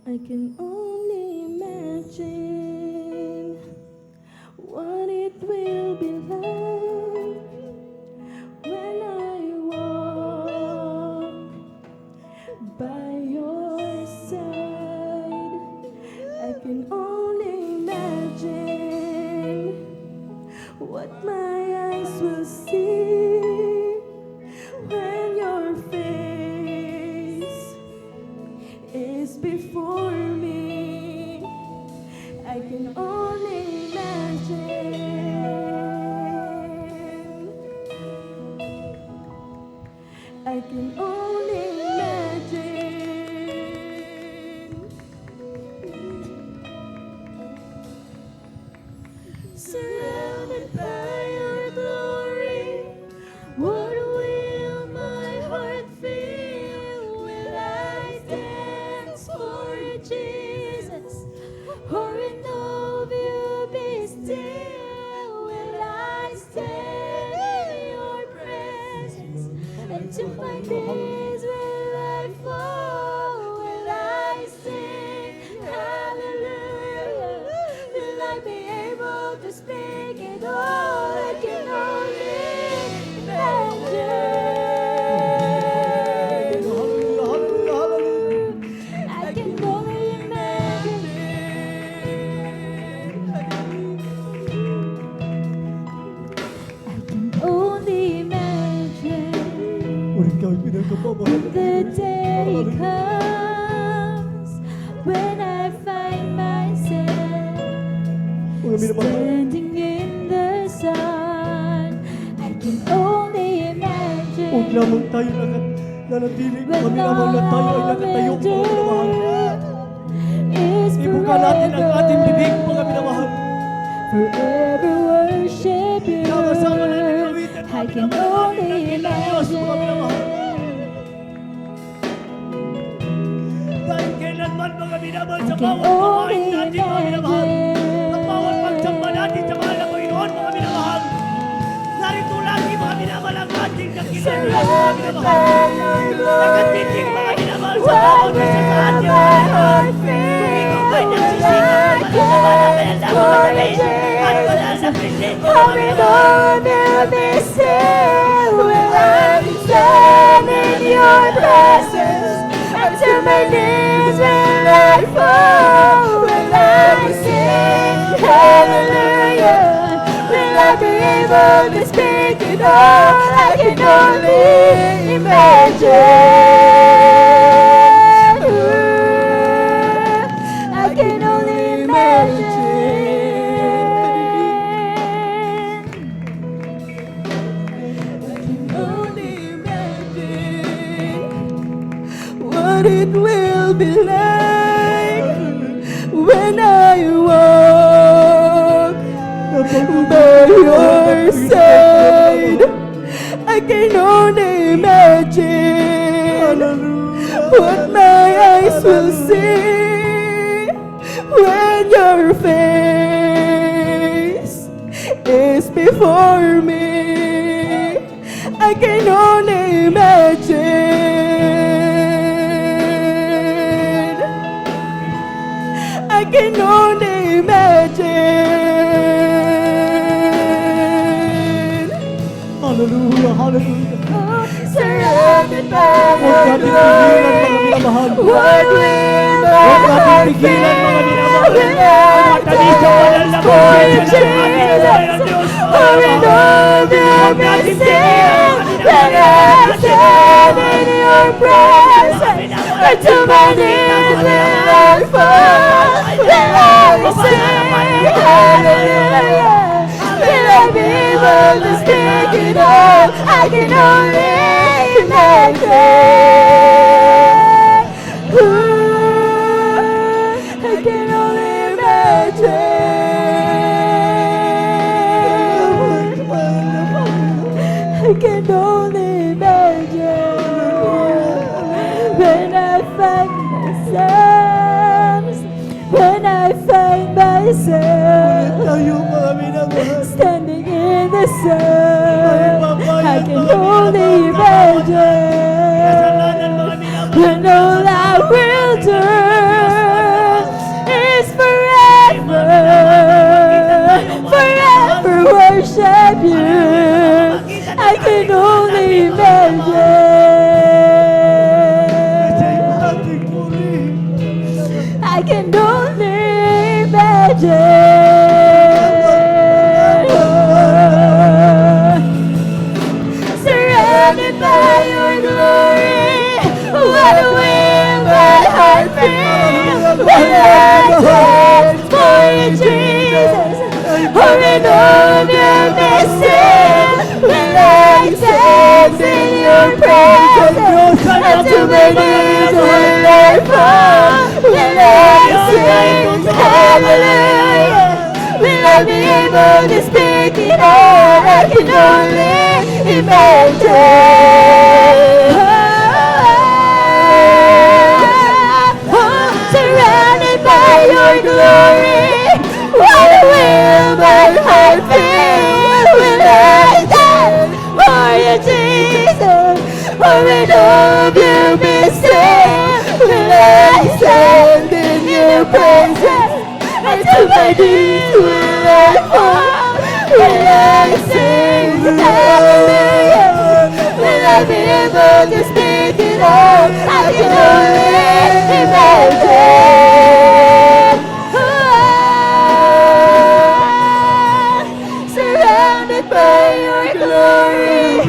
I can only imagine what it will be like when I walk by your side. I can only imagine what my eyes will see when your face is before me. I can only imagine. I can only imagine. Surrounded by your glory, what will my heart feel? Will I dance for Jesus? Or in love you be still? Will I stand in your presence? And to my knees will I fall? Will I sing hallelujah? Will I be able to speak it all? I can only imagine. I can only imagine. I can only imagine. The day comes when I find myself standing in the sun. I can only imagine. Huwag lamang tayo nanatili kami naman na tayo ay nakatayo mga minamahal. Ibuka natin ang ating bibig mga minamahal. Forever worship you. Sama-sama natin gawitin I can only Diyos mga imagine. minamahal. Dahil kailanman mga minamahal sa I can bawat pamain only natin mga minamahal. Ang bawat pagsamba natin sa mahal na Panginoon mga minamahal. Narito lagi mga minamahal ang ating dakilan mga minamahal. Nakatitig mga minamahal sa bawat isa sa ating mga minamahal. Tuwing ikaw'y nagsisikap mga minamahal kaya sa mga sabihin at wala sa pilit mga minamahal. Will I stand in your presence? And to my knees will I fall? Will I sing hallelujah? Will I be able to speak it all? I can only imagine. I can only imagine. What it will be like when I walk by your side. I can only imagine what my eyes will see when your face is before me. I can only imagine. I can only imagine. Hallelujah, hallelujah. Surrounded by Huwag your natin pigilan mga glory, minamahal. what will Huwag my natin heart pigilan mga feel? minamahal. Will I Matalis sa banal na dance for presensya ng ating Jesus? Panginoon Diyos. Or in all will be still when I stand in your presence? Or to my knees will I fall? Will I sing hallelujah? Will I be able to speak it all? I can only imagine. Ooh, I can only imagine. I can only imagine when I find myself, when I find myself Tayo mga minamahal. standing in the sun. I can only imagine when all I will turn can only imagine. Surrounded by your glory, what will my heart feel when I dance for you, Jesus? Or in all of your blessings, when I dance in your presence, until my knees will I fall, when I sing hallelujah, will I be able to speak it all? I can only imagine. Surrounded by your glory, what will my heart feel when I dance for you, Jesus? For in all of your mystery, will I stand in your presence? Until my knees will I fall, will I sing hallelujah? Will I be able to speak it all? I can only imagine. Surrounded by your glory,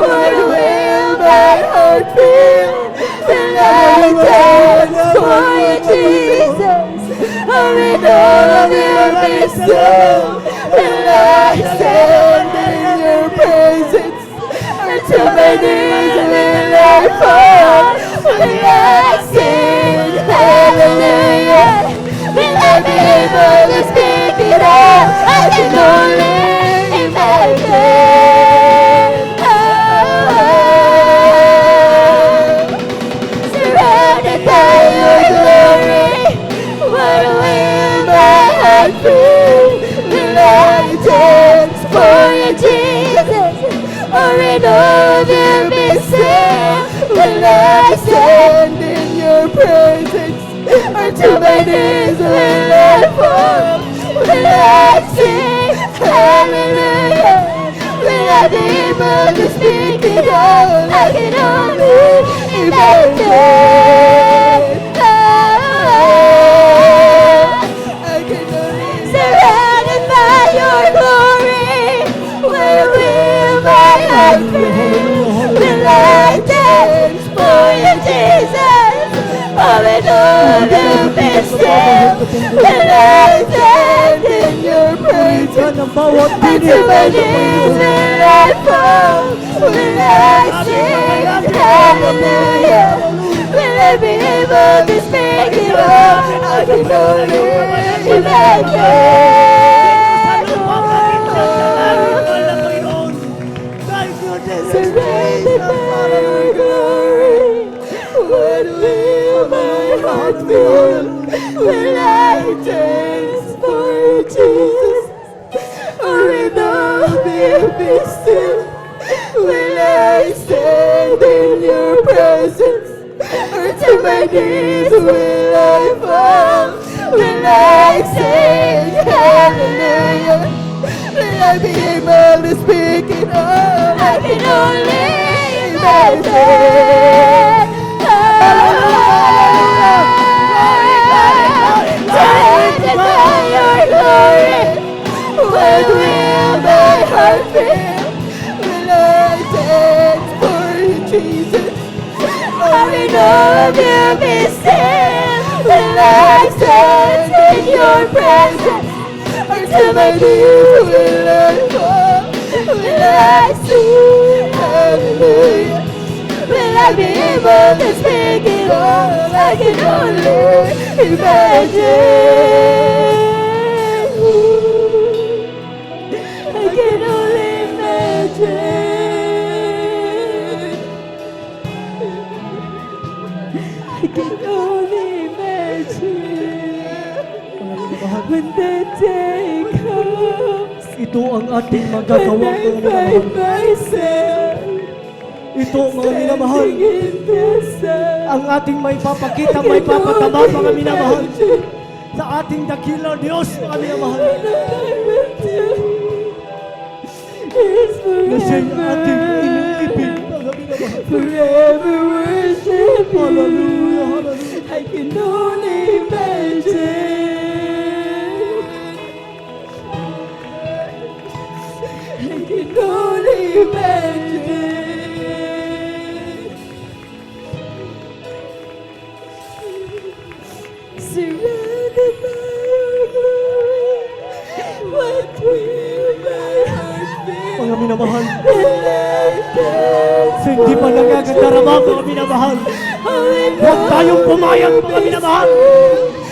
what will my heart feel when I dance for you, Jesus? Or in all of your wisdom, will I stand in your presence? Until my knees will I fall, will I sing hallelujah? Will I be able to speak it all? I can only imagine. Surrounded by your glory, what will my heart feel? Will I dance for you, Jesus? Or in all of your mystery, will I stand in your presence? Until my knees will I fall, will I sing hallelujah? Will I be able to speak it all? I can only imagine. Surrounded by your glory, where will my heart feel? Will I dance for you, Jesus? Or in all the mystery, will I stand in your presence? Until my knees will I fall, will I sing hallelujah? Will I be able to speak it all? I can only imagine. Surrounded by your glory, what will my heart feel? Will I dance for you, Jesus? Or in all of your mystery, will I stand in your presence? Or to my knees will I fall? Will I sing hallelujah? Will I be able to speak it all? I can only imagine. Surrounded by your glory, what will my heart feel? Will I dance for you, Jesus? Or in all of your mystery, will I stand in your presence? Until my knees will I fall, will I sing hallelujah? Will I be able to speak it all? I can only imagine. I can only imagine. I can only imagine when the day comes. Ito ang ating When magagawa I mga find minamahal. myself Ito mga minamahal. standing in the sun, Ang ating may papakita, may papataba mga minamahal. Sa ating dakila Diyos mga minamahal. and all I will do is Na siya'y ating iniibig forever, mga minamahal. forever worship Hallelujah, you. hallelujah. I can only imagine. surrounded by your glory. What will my heart feel? Mga minamahal, When I dance sa hindi pa nagagandarama, mga minamahal. Huwag tayong pumayag, mga minamahal.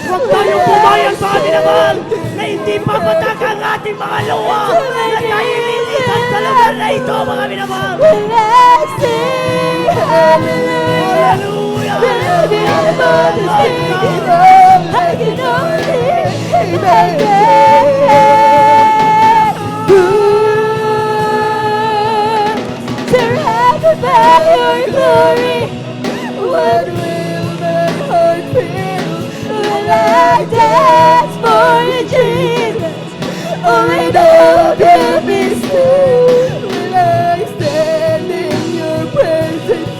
Huwag tayong pumayag, mga minamahal, na hindi papataka ang ating mga luwa, na tayo lilitan sa lugar na ito, mga minamahal. When I sing hallelujah, Hallelujah! when I be able to speak it all, I can only imagine. Surrounded by your glory, what will my heart feel when I dance for you, Jesus? Oh, I know you'll be still when I stand in your presence.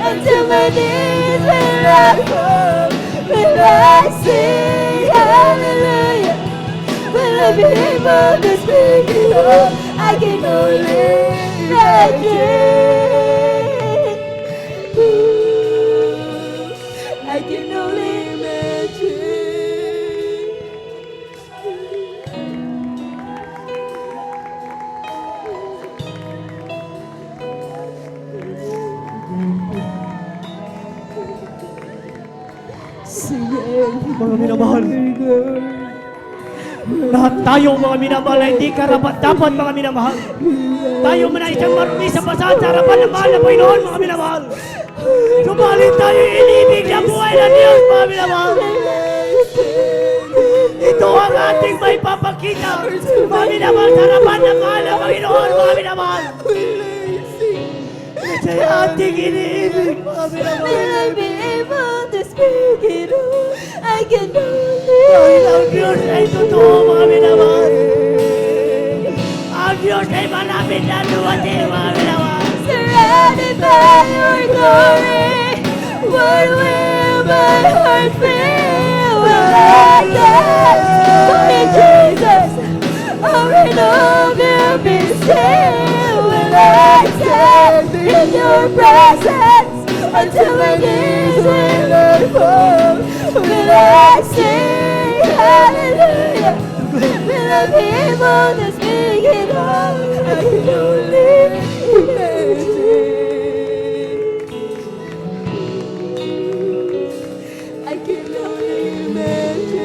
Until my knees will I fall, when I sing hallelujah, will I be able to speak it all? I can only imagine. I can only imagine. Mga minamahal, lahat tayo, mga minamahal, ay hindi karapat-dapat, mga minamahal. Tayo man ay isang marumi sa basahan sa harapan ng mahal na Panginoon, mga minamahal. Subalit tayo inibig na buhay ng Diyos, mga minamahal. Ito ang ating may papakita, mga minamahal, sa harapan ng mahal na Panginoon, mga minamahal. Ito ay ating iniibig, mga minamahal. Will I be able to speak it all? I can only. Dahil ang Diyos ay totoo, mga minamahal. Ang Diyos ay malapit na dumating, mga minamahal. Surrounded by your glory, what will my heart feel when I dance for you, Jesus? Oh, I know you'll be still when I stand in your presence. Until my knees will I fall, will I sing hallelujah, will I be able to speak it all? I can only imagine. I can only imagine.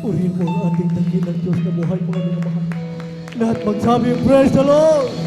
Purihin mo ang ating dakilang Diyos na buhay, mga minamahal. Lahat magsabi, praise the Lord!